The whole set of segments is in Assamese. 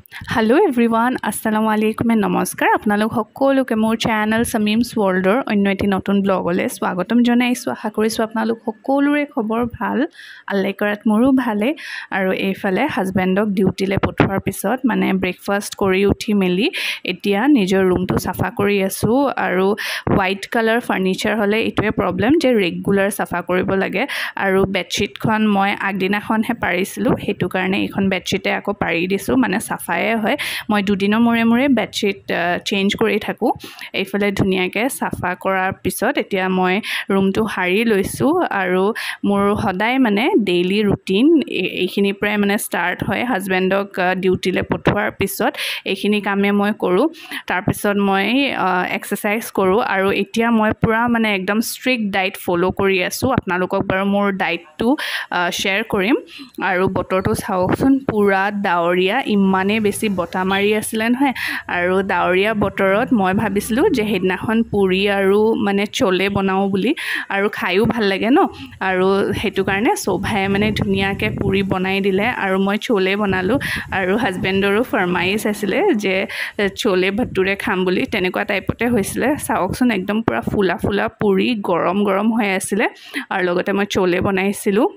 Hello everyone, Assalamu alaikum and namaskar. আপোনালোক সকলোকে মোৰ চেনেল সামিমছ ৱৰ্ল্ডৰ অন্য এটি নতুন ব্লগলৈ স্বাগতম জনাইছো। আশা কৰিছো আপোনালোক সকলোৰে খবৰ ভাল। আল্লাহ কৰাত মোৰো ভালে আৰু এইফালে হাজবেণ্ডক ডিউটিলে পঠোৱাৰ পিছত মানে ব্ৰেকফাষ্ট কৰি উঠি মেলি এতিয়া নিজৰ ৰুমটো সাফা কৰি আছো আৰু হোৱাইট কালাৰ ফাৰ্নিচাৰ হলে ইটোৱে প্ৰবলেম যে ৰেগুলাৰ সাফা কৰিব লাগে আৰু বেডশিটখন মই আগদিনাখনহে পাৰিছিলো, হেতু কাৰণে এইখন বেডশিটে আকৌ পাৰি দিছো, মানে সাফা হয়। মই দুদিনৰ মূৰে মূৰে বেডশিট চেঞ্জ কৰি থাকো। এইফালে ধুনীয়াকৈ সাফা কৰাৰ পিছত এতিয়া মই ৰুমটো হাৰি লৈছো আৰু মোৰ সদায় মানে ডেইলি ৰুটিন এইখিনি প্ৰায় মানে ষ্টাৰ্ট হয় হাজবেণ্ডক ডিউটিলে পঠোৱাৰ পিছত এইখিনি কামে মই কৰোঁ। তাৰপিছত মই এক্সাৰচাইজ কৰোঁ আৰু এতিয়া মই পুৰা মানে একদম ষ্ট্ৰিক্ট ডায়েট ফ'ল' কৰি আছোঁ। আপোনালোকক বাৰু মোৰ ডায়েটটো শ্বেয়াৰ কৰিম। আৰু বতৰটো চাওকচোন, পুৰা ডাৱৰীয়া, ইমানেই বেছি বতাহ মাৰি আছিলে নহয় আৰু ডাৱৰীয়া বতৰত মই ভাবিছিলোঁ যে সেইদিনাখন পুৰি আৰু মানে চলে বনাওঁ বুলি, আৰু খায়ো ভাল লাগে ন, আৰু সেইটো কাৰণে শোভাই মানে ধুনীয়াকৈ পুৰি বনাই দিলে আৰু মই চলে বনালোঁ আৰু হাজবেণ্ডৰো ফৰমাইছ আছিলে যে চলে ভটুৰে খাম বুলি, তেনেকুৱা টাইপতে হৈছিলে। চাওকচোন একদম পুৰা ফুলা ফুলা পুৰি গৰম গৰম হৈ আছিলে আৰু লগতে মই চলে বনাইছিলোঁ।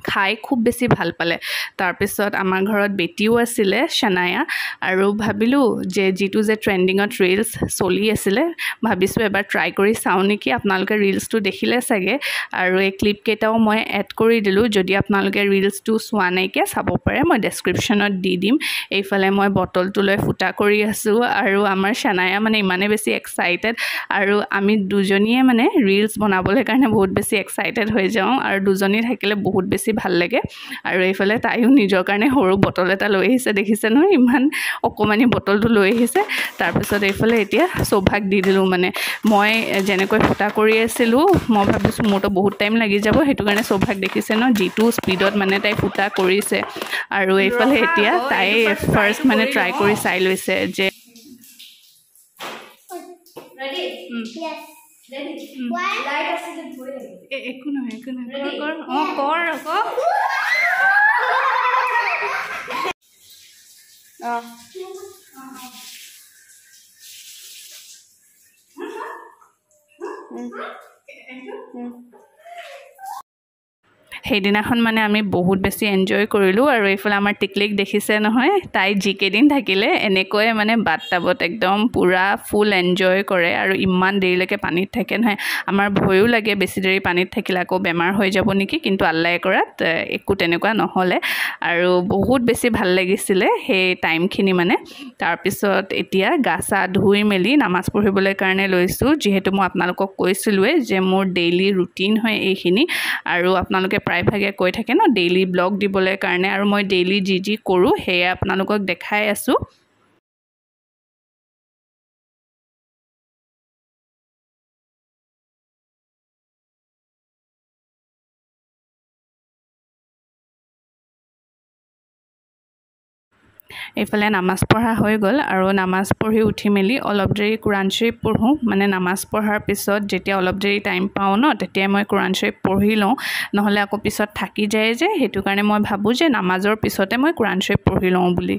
খাই খুব বেছি ভাল পালে। তাৰপিছত আমাৰ ঘৰত বেটিও আছিলে শনায়া, আৰু ভাবিলোঁ যে যিটো যে ট্ৰেণ্ডিঙত ৰিলছ চলি আছিলে, ভাবিছোঁ এবাৰ ট্ৰাই কৰি চাওঁ নেকি। আপোনালোকে ৰিলছটো দেখিলে চাগে আৰু এই ক্লিপকেইটাও মই এড কৰি দিলোঁ। যদি আপোনালোকে ৰিলছটো চোৱা নাইকিয়া চাব পাৰে, মই ডেছক্ৰিপশ্যনত দি দিম। এইফালে মই বটলটো লৈ ফুটা কৰি আছোঁ আৰু আমাৰ শনায়া মানে ইমানেই বেছি এক্সাইটেড, আৰু আমি দুজনীয়ে মানে ৰিলছ বনাবলৈ কাৰণে বহুত বেছি এক্সাইটেড হৈ যাওঁ আৰু দুজনী থাকিলে বহুত বেছি ভাল লাগে। আৰু এইফালে তাইও নিজৰ কাৰণে সৰু বটল এটা লৈ আহিছে, দেখিছে নহয় ইমান অকণমানি বটলটো লৈ আহিছে। তাৰপিছত এইফালে এতিয়া শোভাক দি দিলোঁ। মানে মই যেনেকৈ ফুটা কৰি আছিলোঁ, মই ভাবিছোঁ মোৰতো বহুত টাইম লাগি যাব, সেইটো কাৰণে শোভাক দেখিছে ন যিটো স্পীডত মানে তাই ফুটা কৰিছে। আৰু এইফালে এতিয়া তাই ফাৰ্ষ্ট মানে ট্ৰাই কৰি চাই লৈছে যে একো নহয় একো নহয়, কৰ অঁ কৰ আকৌ সেইদিনাখন মানে আমি বহুত বেছি এনজয় কৰিলোঁ। আৰু এইফালে আমাৰ টিকলিক দেখিছে নহয়, তাই যিকেইদিন থাকিলে এনেকৈয়ে মানে বাথটাবত একদম পূৰা ফুল এনজয় কৰে আৰু ইমান দেৰিলৈকে পানীত থাকে নহয়। আমাৰ ভয়ো লাগে বেছি দেৰি পানীত থাকিলে আকৌ বেমাৰ হৈ যাব নেকি, কিন্তু আল্লাই কৰাত একো তেনেকুৱা নহ'লে আৰু বহুত বেছি ভাল লাগিছিলে সেই টাইমখিনি মানে। তাৰপিছত এতিয়া গা চা ধুই মেলি নামাজ পঢ়িবলৈ কাৰণে লৈছোঁ, যিহেতু মই আপোনালোকক কৈছিলোঁৱে যে মোৰ ডেইলি ৰুটিন হয় এইখিনি, আৰু আপোনালোকে প্ৰায়ভাগে কৈ থাকে ন ডেইলি ব্লগ দিবলৈ কাৰণে, আৰু মই ডেইলি যি যি কৰোঁ সেয়া আপোনালোকক দেখাই আছোঁ। এইফালে নামাজ পঢ়া হৈ গ'ল আৰু নামাজ পঢ়ি উঠি মেলি অলপ দেৰি কোৰাণ শ্বৰীফ পঢ়োঁ। মানে নামাজ পঢ়াৰ পিছত যেতিয়া অলপ দেৰি টাইম পাওঁ ন, তেতিয়াই মই কোৰাণ শ্বৰীফ পঢ়ি লওঁ, নহ'লে আকৌ পিছত থাকি যায় যে, সেইটো কাৰণে মই ভাবোঁ যে নামাজৰ পিছতে মই কোৰাণ শ্বৰীফ পঢ়ি লওঁ বুলি।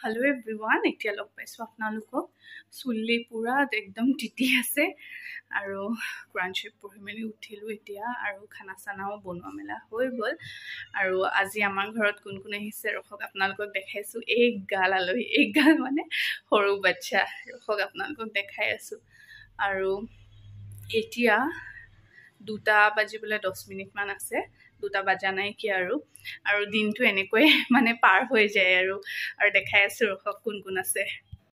হেল্ল' এভৰিৱান, এতিয়া লগ পাইছোঁ আপোনালোকক। চুলি পূৰা একদম তিতি আছে আৰু কোৰাণ শ্বৰীফ পঢ়ি মেলি উঠিলোঁ এতিয়া, আৰু খানা চানাও বনোৱা মেলা হৈ গ'ল। আৰু আজি আমাৰ ঘৰত কোন কোন আহিছে ৰখক আপোনালোকক দেখাইছোঁ। এক গাল আলহী, এক গাল মানে সৰু বাচ্ছা, ৰখক আপোনালোকক দেখাই আছোঁ। আৰু এতিয়া 2টা বাজিবলৈ 10 মিনিটমান আছে, 2টা বাজা নাই কি আৰু দিনটো এনেকৈ মানে পাৰ হৈ যায় আৰু দেখাই আছোঁ ৰখক কোন কোন আছে।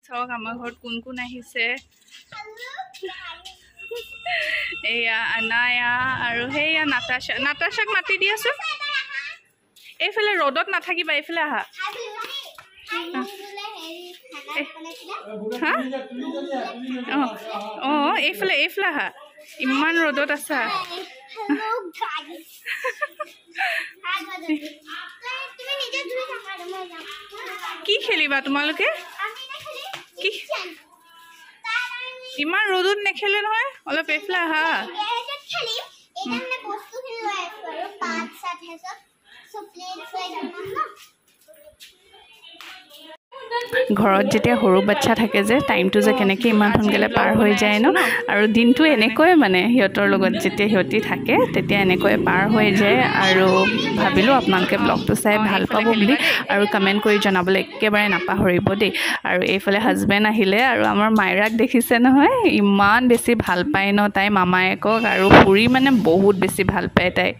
চাওক আমাৰ ঘৰত কোন কোন আহিছে। এয়া আনায়া আৰু সেয়া নাতাশা। নাতাশাক মাতি দি আছোঁ। এইফালে ৰ'দত নাথাকিবা, এইফালে আহা। হা অঁ এইফালে এইফালে আহা, ইমান ৰ'দত আছা। কি খেলিবা তোমালোকে? কি ইমান ৰ'দত নেখেলে নহয় অলপ এইফালে আহা ঘৰত যেতিয়া সৰু বাচ্চা থাকে যে টাইমটো যে কেনেকৈ ইমান সোনকালে পাৰ হৈ যায় ন আৰু দিনটো এনেকৈয়ে মানে সিহঁতৰ লগত যেতিয়া সিহঁতি থাকে তেতিয়া এনেকৈ পাৰ হৈ যায় আৰু ভাবিলোঁ আপোনালোকে ব্লগটো চাই ভাল পাব বুলি আৰু কমেণ্ট কৰি জনাবলৈ একেবাৰে নাপাহৰিব দেই আৰু এইফালে হাজবেণ্ড আহিলে আৰু আমাৰ মাইৰাক দেখিছে নহয় ইমান বেছি ভাল পায় ন তাই মামায়েকক আৰু ফুৰি মানে বহুত বেছি ভাল পায় তাই